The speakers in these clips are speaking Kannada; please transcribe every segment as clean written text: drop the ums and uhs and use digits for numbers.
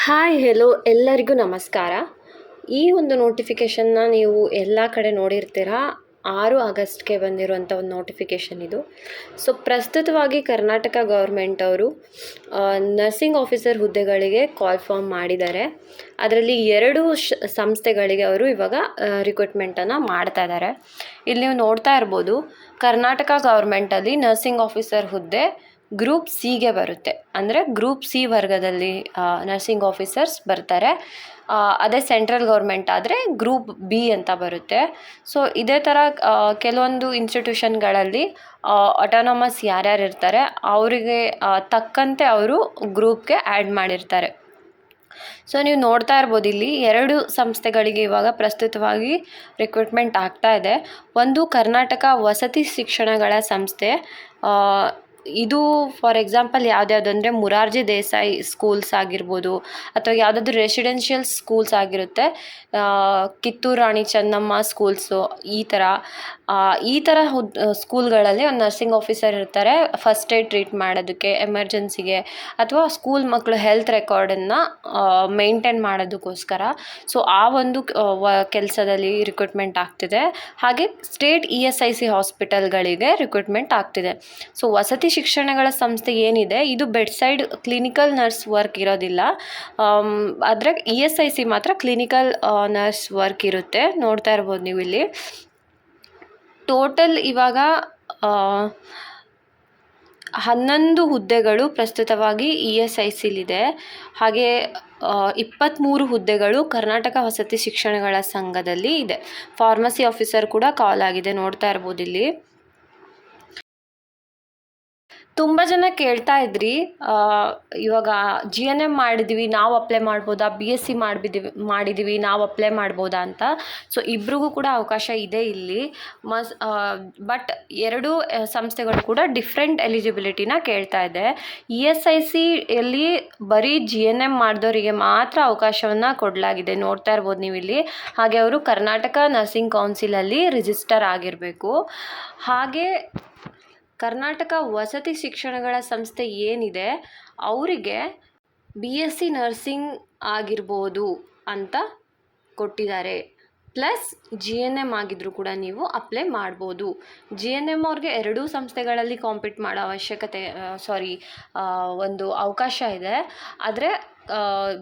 ಹಾಯ್ ಹೆಲೋ ಎಲ್ಲರಿಗೂ ನಮಸ್ಕಾರ. ಈ ಒಂದು ನೋಟಿಫಿಕೇಷನ್ನ ನೀವು ಎಲ್ಲ ಕಡೆ ನೋಡಿರ್ತೀರ. 6 ಆಗಸ್ಟ್ಗೆ ಬಂದಿರುವಂಥ ಒಂದು ನೋಟಿಫಿಕೇಷನ್ ಇದು. ಸೊ ಪ್ರಸ್ತುತವಾಗಿ ಕರ್ನಾಟಕ ಗೌರ್ಮೆಂಟ್ ಅವರು ನರ್ಸಿಂಗ್ ಆಫೀಸರ್ ಹುದ್ದೆಗಳಿಗೆ ಕಾಲ್ ಫಾರ್ಮ್ ಮಾಡಿದ್ದಾರೆ. ಅದರಲ್ಲಿ 2 ಸಂಸ್ಥೆಗಳಿಗೆ ಅವರು ಇವಾಗ ರಿಕ್ರೂಟ್ಮೆಂಟನ್ನು ಮಾಡ್ತಾ ಇದ್ದಾರೆ. ಇಲ್ಲಿ ನೀವು ನೋಡ್ತಾ ಇರ್ಬೋದು, ಕರ್ನಾಟಕ ಗೌರ್ಮೆಂಟಲ್ಲಿ ನರ್ಸಿಂಗ್ ಆಫೀಸರ್ ಹುದ್ದೆ ಗ್ರೂಪ್ ಸಿಗೆ ಬರುತ್ತೆ. ಅಂದರೆ ಗ್ರೂಪ್ ಸಿ ವರ್ಗದಲ್ಲಿ ನರ್ಸಿಂಗ್ ಆಫೀಸರ್ಸ್ ಬರ್ತಾರೆ. ಅದೇ ಸೆಂಟ್ರಲ್ ಗೌರ್ಮೆಂಟ್ ಆದರೆ ಗ್ರೂಪ್ ಬಿ ಅಂತ ಬರುತ್ತೆ. ಸೊ ಇದೇ ಥರ ಕೆಲವೊಂದು ಇನ್ಸ್ಟಿಟ್ಯೂಷನ್ಗಳಲ್ಲಿ ಆಟೋನಮಸ್ ಯಾರ್ಯಾರು ಇರ್ತಾರೆ ಅವರಿಗೆ ತಕ್ಕಂತೆ ಅವರು ಗ್ರೂಪ್ಗೆ ಆ್ಯಡ್ ಮಾಡಿರ್ತಾರೆ. ಸೊ ನೀವು ನೋಡ್ತಾ ಇರ್ಬೋದು, ಇಲ್ಲಿ 2 ಸಂಸ್ಥೆಗಳಿಗೆ ಇವಾಗ ಪ್ರಸ್ತುತವಾಗಿ ರಿಕ್ರೂಟ್ಮೆಂಟ್ ಆಗ್ತಾ ಇದೆ. ಒಂದು ಕರ್ನಾಟಕ ವಸತಿ ಶಿಕ್ಷಣಗಳ ಸಂಸ್ಥೆ. ಇದು ಫಾರ್ ಎಕ್ಸಾಂಪಲ್ ಯಾವುದ್ಯಾವುದು ಅಂದರೆ ಮುರಾರ್ಜಿ ದೇಸಾಯಿ ಸ್ಕೂಲ್ಸ್ ಆಗಿರ್ಬೋದು, ಅಥವಾ ಯಾವುದಾದ್ರೂ ರೆಸಿಡೆನ್ಷಿಯಲ್ ಸ್ಕೂಲ್ಸ್ ಆಗಿರುತ್ತೆ, ಕಿತ್ತೂರು ರಾಣಿ ಚೆನ್ನಮ್ಮ ಸ್ಕೂಲ್ಸು, ಈ ಥರ ಸ್ಕೂಲ್ಗಳಲ್ಲಿ ಒಂದು ನರ್ಸಿಂಗ್ ಆಫೀಸರ್ ಇರ್ತಾರೆ. ಫಸ್ಟ್ ಏಡ್ ಟ್ರೀಟ್ ಮಾಡೋದಕ್ಕೆ, ಎಮರ್ಜೆನ್ಸಿಗೆ, ಅಥವಾ ಸ್ಕೂಲ್ ಮಕ್ಕಳು ಹೆಲ್ತ್ ರೆಕಾರ್ಡನ್ನು ಮೇಂಟೈನ್ ಮಾಡೋದಕ್ಕೋಸ್ಕರ. ಸೊ ಆ ಒಂದು ಕೆಲಸದಲ್ಲಿ ರಿಕ್ರೂಟ್ಮೆಂಟ್ ಆಗ್ತಿದೆ. ಹಾಗೆ ಸ್ಟೇಟ್ ESIC ಹಾಸ್ಪಿಟಲ್ಗಳಿಗೆ ರಿಕ್ರೂಟ್ಮೆಂಟ್ ಆಗ್ತಿದೆ. ಸೊ ವಸತಿ ಶಿಕ್ಷಣಗಳ ಸಂಸ್ಥೆ ಏನಿದೆ, ಇದು bed side clinical nurse work ಇರೋದಿಲ್ಲ. ಆದರೆ ESIC ಮಾತ್ರ ಕ್ಲಿನಿಕಲ್ ನರ್ಸ್ ವರ್ಕ್ ಇರುತ್ತೆ. ನೋಡ್ತಾ ಇರ್ಬೋದು ನೀವು ಇಲ್ಲಿ. ಟೋಟಲ್ ಇವಾಗ 11 ಹುದ್ದೆಗಳು ಪ್ರಸ್ತುತವಾಗಿ ESICಲಿದೆ. ಹಾಗೆ 23 ಹುದ್ದೆಗಳು ಕರ್ನಾಟಕ ವಸತಿ ಶಿಕ್ಷಣಗಳ ಸಂಘದಲ್ಲಿ ಇದೆ. ಫಾರ್ಮಸಿ ಆಫೀಸರ್ ಕೂಡ ಕಾಲ್ ಆಗಿದೆ, ನೋಡ್ತಾ ಇರ್ಬೋದು ಇಲ್ಲಿ. ತುಂಬ ಜನ ಕೇಳ್ತಾ ಇದ್ರಿ, ಇವಾಗ GNM ಮಾಡಿದ್ದೀವಿ ನಾವು ಅಪ್ಲೈ ಮಾಡ್ಬೋದಾ, BSc ಮಾಡಿದ್ದೀವಿ ನಾವು ಅಪ್ಲೈ ಮಾಡ್ಬೋದಾ ಅಂತ. ಸೊ ಇಬ್ರಿಗೂ ಕೂಡ ಅವಕಾಶ ಇದೆ ಇಲ್ಲಿ. ಬಟ್ 2 ಸಂಸ್ಥೆಗಳು ಕೂಡ ಡಿಫ್ರೆಂಟ್ ಎಲಿಜಿಬಿಲಿಟಿನ ಕೇಳ್ತಾ ಇದೆ. ESICಯಲ್ಲಿ ಬರೀ GNM ಮಾಡಿದವರಿಗೆ ಮಾತ್ರ ಅವಕಾಶವನ್ನು ಕೊಡಲಾಗಿದೆ, ನೋಡ್ತಾ ಇರ್ಬೋದು ನೀವು ಇಲ್ಲಿ. ಹಾಗೆ ಅವರು ಕರ್ನಾಟಕ ನರ್ಸಿಂಗ್ ಕೌನ್ಸಿಲಲ್ಲಿ ರಿಜಿಸ್ಟರ್ ಆಗಿರಬೇಕು. ಹಾಗೆ ಕರ್ನಾಟಕ ವಸತಿ ಶಿಕ್ಷಣಗಳ ಸಂಸ್ಥೆ ಏನಿದೆ ಅವರಿಗೆ BSc ನರ್ಸಿಂಗ್ ಆಗಿರ್ಬೋದು ಅಂತ ಕೊಟ್ಟಿದ್ದಾರೆ. ಪ್ಲಸ್ GNM ಆಗಿದ್ರೂ ಕೂಡ ನೀವು ಅಪ್ಲೈ ಮಾಡ್ಬೋದು. GNM ಅವ್ರಿಗೆ 2 ಸಂಸ್ಥೆಗಳಲ್ಲಿ ಕಾಂಪೀಟ್ ಮಾಡೋ ಒಂದು ಅವಕಾಶ ಇದೆ. ಆದರೆ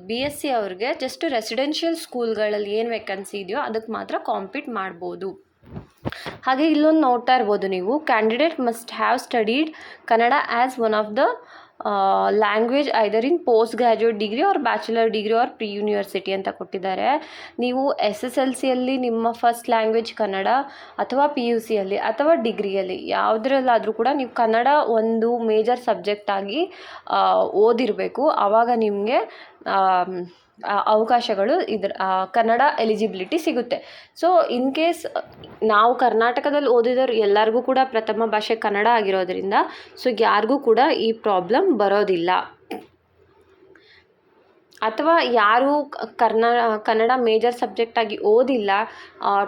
BSc ಅವ್ರಿಗೆ ಜಸ್ಟ್ ರೆಸಿಡೆನ್ಷಿಯಲ್ ಸ್ಕೂಲ್ಗಳಲ್ಲಿ ಏನು ವೇಕೆನ್ಸಿ ಇದೆಯೋ ಅದಕ್ಕೆ ಮಾತ್ರ ಕಾಂಪೀಟ್ ಮಾಡ್ಬೋದು. ಹಾಗೆ ಇಲ್ಲೊಂದು ನೋಡ್ತಾ ಇರ್ಬೋದು ನೀವು, candidate must have studied Kannada as one of the language either in post graduate degree or bachelor degree or pre university ಅಂತ ಕೊಟ್ಟಿದ್ದಾರೆ. ನೀವು SSLCಯಲ್ಲಿ ನಿಮ್ಮ ಫಸ್ಟ್ ಲ್ಯಾಂಗ್ವೇಜ್ ಕನ್ನಡ, ಅಥವಾ PUCಯಲ್ಲಿ ಅಥವಾ ಡಿಗ್ರಿಯಲ್ಲಿ ಯಾವುದ್ರಲ್ಲಾದರೂ ಕೂಡ ನೀವು ಕನ್ನಡ ಒಂದು ಮೇಜರ್ ಸಬ್ಜೆಕ್ಟ್ ಆಗಿ ಓದಿರಬೇಕು. ಆವಾಗ ನಿಮಗೆ ಅವಕಾಶಗಳು ಕನ್ನಡ ಎಲಿಜಿಬಿಲಿಟಿ ಸಿಗುತ್ತೆ. ಸೊ ಇನ್ ಕೇಸ್ ನಾವು ಕರ್ನಾಟಕದಲ್ಲಿ ಓದಿದವರು ಎಲ್ಲರಿಗೂ ಕೂಡ ಪ್ರಥಮ ಭಾಷೆ ಕನ್ನಡ ಆಗಿರೋದ್ರಿಂದ ಸೊ ಯಾರಿಗೂ ಕೂಡ ಈ ಪ್ರಾಬ್ಲಮ್ ಬರೋದಿಲ್ಲ. ಅಥವಾ ಯಾರು ಕನ್ನಡ ಮೇಜರ್ ಸಬ್ಜೆಕ್ಟಾಗಿ ಓದಿಲ್ಲ,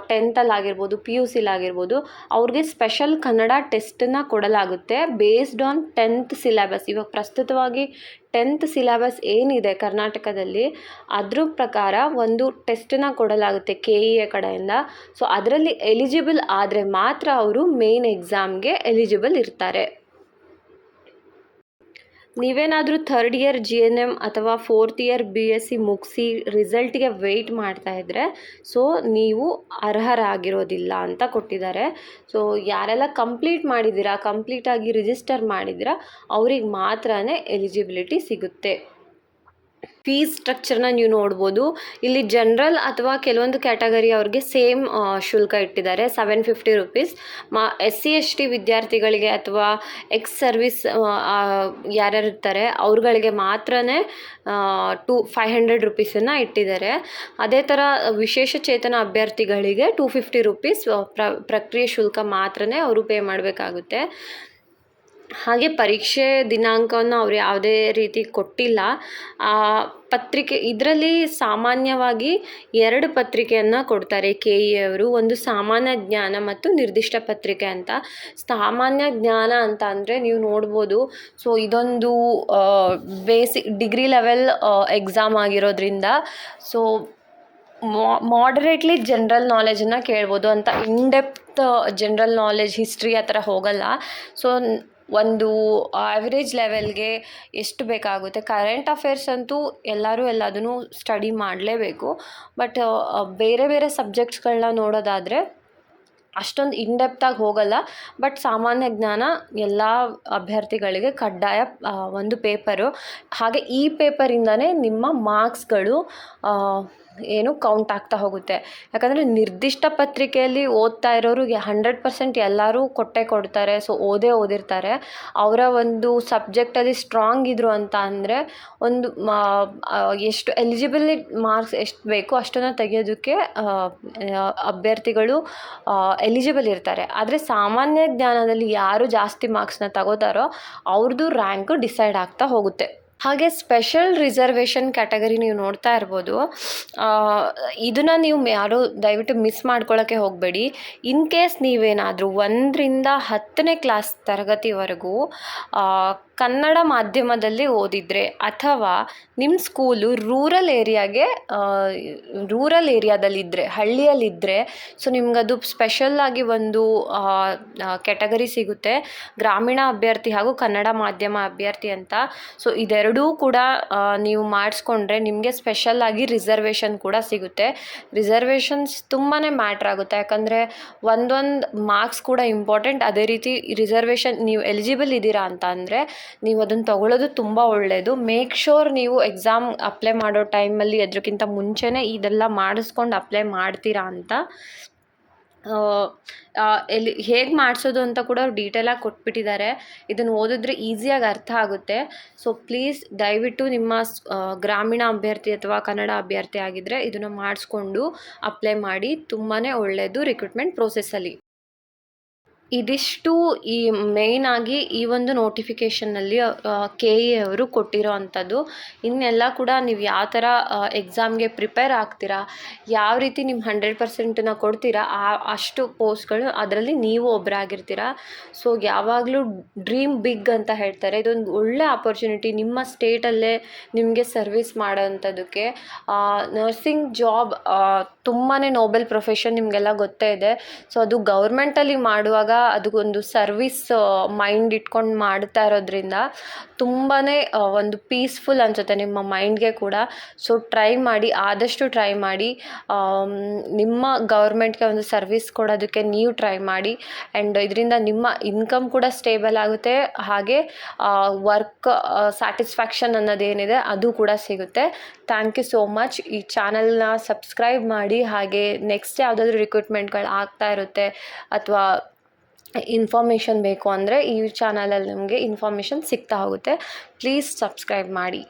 10th ಆಗಿರ್ಬೋದು, PUCಲಾಗಿರ್ಬೋದು, ಅವ್ರಿಗೆ ಸ್ಪೆಷಲ್ ಕನ್ನಡ ಟೆಸ್ಟನ್ನು ಕೊಡಲಾಗುತ್ತೆ ಬೇಸ್ಡ್ ಆನ್ 10th ಸಿಲೆಬಸ್. ಇವಾಗ ಪ್ರಸ್ತುತವಾಗಿ 10th ಸಿಲೆಬಸ್ ಏನಿದೆ ಕರ್ನಾಟಕದಲ್ಲಿ ಅದ್ರ ಪ್ರಕಾರ ಒಂದು ಟೆಸ್ಟನ್ನು ಕೊಡಲಾಗುತ್ತೆ KEA ಕಡೆಯಿಂದ. ಸೊ ಅದರಲ್ಲಿ ಎಲಿಜಿಬಲ್ ಆದರೆ ಮಾತ್ರ ಅವರು ಮೇನ್ ಎಕ್ಸಾಮ್ಗೆ ಎಲಿಜಿಬಲ್ ಇರ್ತಾರೆ. ನೀವೇನಾದರೂ 3rd ಇಯರ್ GNM ಅಥವಾ 4th ಇಯರ್ BSc ಮುಗಿಸಿ ರಿಸಲ್ಟ್ಗೆ ವೆಯ್ಟ್ ಮಾಡ್ತಾಯಿದ್ರೆ ಸೊ ನೀವು ಅರ್ಹರಾಗಿರೋದಿಲ್ಲ ಅಂತ ಕೊಟ್ಟಿದ್ದಾರೆ. ಸೊ ಯಾರೆಲ್ಲ ಕಂಪ್ಲೀಟಾಗಿ ರಿಜಿಸ್ಟರ್ ಮಾಡಿದ್ದೀರಾ ಅವ್ರಿಗೆ ಮಾತ್ರ ಎಲಿಜಿಬಿಲಿಟಿ ಸಿಗುತ್ತೆ. ಫೀಸ್ ಸ್ಟ್ರಕ್ಚರ್ನ ನೀವು ನೋಡ್ಬೋದು. ಇಲ್ಲಿ ಜನರಲ್ ಅಥವಾ ಕೆಲವೊಂದು ಕ್ಯಾಟಗರಿ ಅವ್ರಿಗೆ ಸೇಮ್ ಶುಲ್ಕ ಇಟ್ಟಿದ್ದಾರೆ, 750 ರೂಪೀಸ್. SC ST ವಿದ್ಯಾರ್ಥಿಗಳಿಗೆ ಅಥವಾ ಎಕ್ಸ್ ಸರ್ವಿಸ್ ಯಾರ್ಯಾರು ಇರ್ತಾರೆ ಅವ್ರುಗಳಿಗೆ ಮಾತ್ರ 500 ರೂಪೀಸನ್ನು ಇಟ್ಟಿದ್ದಾರೆ. ಅದೇ ಥರ ವಿಶೇಷ ಚೇತನ ಅಭ್ಯರ್ಥಿಗಳಿಗೆ 250 ರೂಪೀಸ್ ಪ್ರಕ್ರಿಯೆ ಶುಲ್ಕ ಮಾತ್ರ ಅವರು ಪೇ ಮಾಡಬೇಕಾಗುತ್ತೆ. ಹಾಗೆ ಪರೀಕ್ಷೆ ದಿನಾಂಕವನ್ನು ಅವ್ರು ಯಾವುದೇ ರೀತಿ ಕೊಟ್ಟಿಲ್ಲ. ಪತ್ರಿಕೆ ಇದರಲ್ಲಿ ಸಾಮಾನ್ಯವಾಗಿ 2 ಪತ್ರಿಕೆಯನ್ನು ಕೊಡ್ತಾರೆ KE ಅವರು. ಒಂದು ಸಾಮಾನ್ಯ ಜ್ಞಾನ ಮತ್ತು ನಿರ್ದಿಷ್ಟ ಪತ್ರಿಕೆ ಅಂತ. ಸಾಮಾನ್ಯ ಜ್ಞಾನ ಅಂತ ಅಂದರೆ ನೀವು ನೋಡ್ಬೋದು, ಸೊ ಇದೊಂದು ಬೇಸಿಕ್ ಡಿಗ್ರಿ ಲೆವೆಲ್ ಎಕ್ಸಾಮ್ ಆಗಿರೋದ್ರಿಂದ ಸೊ ಮಾಡ್ರೇಟ್ಲಿ ಜನರಲ್ ನಾಲೆಜನ್ನು ಕೇಳ್ಬೋದು ಅಂತ ಇನ್ಡೆಪ್ತ್ ಜನರಲ್ ನಾಲೆಜ್ ಹಿಸ್ಟ್ರಿ ಆ ಥರ ಹೋಗಲ್ಲ. ಸೊ ಒಂದು ಆ್ಯಾವ್ರೇಜ್ ಲೆವೆಲ್ಗೆ ಎಷ್ಟು ಬೇಕಾಗುತ್ತೆ. ಕರೆಂಟ್ ಅಫೇರ್ಸ್ ಅಂತೂ ಎಲ್ಲರೂ ಎಲ್ಲದನ್ನು ಸ್ಟಡಿ ಮಾಡಲೇಬೇಕು. ಬಟ್ ಬೇರೆ ಬೇರೆ ಸಬ್ಜೆಕ್ಟ್ಸ್ಗಳನ್ನ ನೋಡೋದಾದರೆ ಅಷ್ಟೊಂದು ಇನ್ಡೆಪ್ತಾಗಿ ಹೋಗಲ್ಲ. ಬಟ್ ಸಾಮಾನ್ಯ ಜ್ಞಾನ ಎಲ್ಲ ಅಭ್ಯರ್ಥಿಗಳಿಗೆ ಕಡ್ಡಾಯ ಒಂದು ಪೇಪರು. ಹಾಗೆ ಈ ಪೇಪರಿಂದನೇ ನಿಮ್ಮ ಮಾರ್ಕ್ಸ್ಗಳು ಕೌಂಟ್ ಆಗ್ತಾ ಹೋಗುತ್ತೆ. ಯಾಕಂದರೆ ನಿರ್ದಿಷ್ಟ ಪತ್ರಿಕೆಯಲ್ಲಿ ಓದ್ತಾ ಇರೋರಿಗೆ 100% ಎಲ್ಲರೂ ಕೊಡ್ತಾರೆ. ಸೊ ಓದಿರ್ತಾರೆ. ಅವರ ಒಂದು ಸಬ್ಜೆಕ್ಟಲ್ಲಿ ಸ್ಟ್ರಾಂಗ್ ಇದ್ರು ಅಂತ ಅಂದರೆ ಒಂದು ಎಷ್ಟು ಎಲಿಜಿಬಿಲಿ ಮಾರ್ಕ್ಸ್ ಎಷ್ಟು ಬೇಕೋ ಅಷ್ಟನ್ನು ತೆಗೆಯೋದಕ್ಕೆ ಅಭ್ಯರ್ಥಿಗಳು ಎಲಿಜಿಬಲ್ ಇರ್ತಾರೆ. ಆದರೆ ಸಾಮಾನ್ಯ ಜ್ಞಾನದಲ್ಲಿ ಯಾರು ಜಾಸ್ತಿ ಮಾರ್ಕ್ಸ್ನ ತಗೋತಾರೋ ಅವ್ರದ್ದು ರ್ಯಾಂಕು ಡಿಸೈಡ್ ಆಗ್ತಾ ಹೋಗುತ್ತೆ. ಹಾಗೆ ಸ್ಪೆಷಲ್ ರಿಸರ್ವೇಷನ್ ಕ್ಯಾಟಗರಿ ನೀವು ನೋಡ್ತಾ ಇರ್ಬೋದು. ಇದನ್ನು ನೀವು ಯಾರೂ ದಯವಿಟ್ಟು ಮಿಸ್ ಮಾಡ್ಕೊಳ್ಳೋಕ್ಕೆ ಹೋಗಬೇಡಿ. ಇನ್ ಕೇಸ್ ನೀವೇನಾದರೂ 1ರಿಂದ 10ನೇ ಕ್ಲಾಸ್ ತರಗತಿವರೆಗೂ ಕನ್ನಡ ಮಾಧ್ಯಮದಲ್ಲಿ ಓದಿದರೆ ಅಥವಾ ನಿಮ್ಮ ಸ್ಕೂಲು ರೂರಲ್ ಏರಿಯಾದಲ್ಲಿದ್ದರೆ, ಹಳ್ಳಿಯಲ್ಲಿದ್ದರೆ, ಸೊ ನಿಮಗದು ಸ್ಪೆಷಲ್ಲಾಗಿ ಒಂದು ಕ್ಯಾಟಗರಿ ಸಿಗುತ್ತೆ, ಗ್ರಾಮೀಣ ಅಭ್ಯರ್ಥಿ ಹಾಗೂ ಕನ್ನಡ ಮಾಧ್ಯಮ ಅಭ್ಯರ್ಥಿ ಅಂತ. ಸೊ ಇದೆರಡೂ ಕೂಡ ನೀವು ಮಾಡಿಸ್ಕೊಂಡ್ರೆ ನಿಮಗೆ ಸ್ಪೆಷಲ್ಲಾಗಿ ರಿಸರ್ವೇಷನ್ ಕೂಡ ಸಿಗುತ್ತೆ. ರಿಸರ್ವೇಷನ್ಸ್ ತುಂಬಾ ಮ್ಯಾಟ್ರ್ ಆಗುತ್ತೆ. ಯಾಕಂದರೆ ಒಂದೊಂದು ಮಾರ್ಕ್ಸ್ ಕೂಡ ಇಂಪಾರ್ಟೆಂಟ್. ಅದೇ ರೀತಿ ರಿಸರ್ವೇಷನ್ ನೀವು ಎಲಿಜಿಬಲ್ ಇದ್ದೀರಾ ಅಂತ ಅಂದರೆ ನೀವು ಅದನ್ನು ತೊಗೊಳ್ಳೋದು ತುಂಬ ಒಳ್ಳೆಯದು. ಮೇಕ್ ಶೋರ್ ನೀವು ಎಕ್ಸಾಮ್ ಅಪ್ಲೈ ಮಾಡೋ ಟೈಮಲ್ಲಿ ಅದಕ್ಕಿಂತ ಮುಂಚೆನೇ ಇದೆಲ್ಲ ಮಾಡಿಸ್ಕೊಂಡು ಅಪ್ಲೈ ಮಾಡ್ತೀರಾ ಅಂತ. ಹೇಗೆ ಮಾಡಿಸೋದು ಅಂತ ಕೂಡ ಅವ್ರು ಡೀಟೇಲಾಗಿ ಕೊಟ್ಬಿಟ್ಟಿದ್ದಾರೆ. ಇದನ್ನು ಓದಿದ್ರೆ ಈಸಿಯಾಗಿ ಅರ್ಥ ಆಗುತ್ತೆ. ಸೊ ಪ್ಲೀಸ್ ದಯವಿಟ್ಟು ನಿಮ್ಮ ಗ್ರಾಮೀಣ ಅಭ್ಯರ್ಥಿ ಅಥವಾ ಕನ್ನಡ ಅಭ್ಯರ್ಥಿ ಆಗಿದ್ದರೆ ಇದನ್ನು ಮಾಡಿಸ್ಕೊಂಡು ಅಪ್ಲೈ ಮಾಡಿ. ತುಂಬಾ ಒಳ್ಳೆಯದು ರಿಕ್ರೂಟ್ಮೆಂಟ್ ಪ್ರೋಸೆಸ್ಸಲ್ಲಿ. ಇದಿಷ್ಟು ಈ ಮೇಯ್ನಾಗಿ ಈ ಒಂದು ನೋಟಿಫಿಕೇಷನ್ನಲ್ಲಿ KE ಅವರು ಕೊಟ್ಟಿರೋ ಅಂಥದ್ದು. ಇನ್ನೆಲ್ಲ ಕೂಡ ನೀವು ಯಾವ ಥರ ಎಕ್ಸಾಮ್ಗೆ ಪ್ರಿಪೇರ್ ಆಗ್ತೀರಾ, ಯಾವ ರೀತಿ ನಿಮ್ಮ 100%ನ ಕೊಡ್ತೀರಾ, ಅಷ್ಟು ಪೋಸ್ಟ್ಗಳು ಅದರಲ್ಲಿ ನೀವು ಒಬ್ಬರಾಗಿರ್ತೀರ. ಸೊ ಯಾವಾಗಲೂ ಡ್ರೀಮ್ ಬಿಗ್ ಅಂತ ಹೇಳ್ತಾರೆ. ಇದೊಂದು ಒಳ್ಳೆ ಆಪರ್ಚುನಿಟಿ ನಿಮ್ಮ ಸ್ಟೇಟಲ್ಲೇ ನಿಮಗೆ ಸರ್ವಿಸ್ ಮಾಡೋವಂಥದ್ದಕ್ಕೆ. ನರ್ಸಿಂಗ್ ಜಾಬ್ ತುಂಬಾ ನೋಬೆಲ್ ಪ್ರೊಫೆಷನ್, ನಿಮಗೆಲ್ಲ ಗೊತ್ತೇ ಇದೆ. ಸೊ ಅದು ಗೌರ್ಮೆಂಟಲ್ಲಿ ಮಾಡುವಾಗ ಅದಕ್ಕೊಂದು ಸರ್ವಿಸ್ ಮೈಂಡ್ ಇಟ್ಕೊಂಡು ಮಾಡ್ತಾ ಇರೋದ್ರಿಂದ ತುಂಬಾ ಒಂದು ಪೀಸ್ಫುಲ್ ಅನಿಸುತ್ತೆ ನಿಮ್ಮ ಮೈಂಡ್ಗೆ ಕೂಡ. ಸೊ ಆದಷ್ಟು ಟ್ರೈ ಮಾಡಿ. ನಿಮ್ಮ ಗೌರ್ಮೆಂಟ್ಗೆ ಒಂದು ಸರ್ವಿಸ್ ಕೊಡೋದಕ್ಕೆ ನೀವು ಟ್ರೈ ಮಾಡಿ. ಆ್ಯಂಡ್ ಇದರಿಂದ ನಿಮ್ಮ ಇನ್ಕಮ್ ಕೂಡ ಸ್ಟೇಬಲ್ ಆಗುತ್ತೆ. ಹಾಗೆ ವರ್ಕ್ ಸ್ಯಾಟಿಸ್ಫ್ಯಾಕ್ಷನ್ ಅನ್ನೋದೇನಿದೆ ಅದು ಕೂಡ ಸಿಗುತ್ತೆ. Thank you so much. ಈ ಚಾನಲ್ನ ಸಬ್ಸ್ಕ್ರೈಬ್ ಮಾಡಿ. ಹಾಗೆ ನೆಕ್ಸ್ಟ್ ಯಾವುದಾದ್ರೂ ರಿಕ್ರೂಟ್ಮೆಂಟ್ಗಳು ಆಗ್ತಾ ಇರುತ್ತೆ ಅಥವಾ ಇನ್ಫಾರ್ಮೇಷನ್ ಬೇಕು ಅಂದರೆ ಈ ಚಾನಲಲ್ಲಿ ನಿಮಗೆ ಇನ್ಫಾರ್ಮೇಷನ್ ಸಿಗ್ತಾ ಹೋಗುತ್ತೆ. ಪ್ಲೀಸ್ ಸಬ್ಸ್ಕ್ರೈಬ್ ಮಾಡಿ.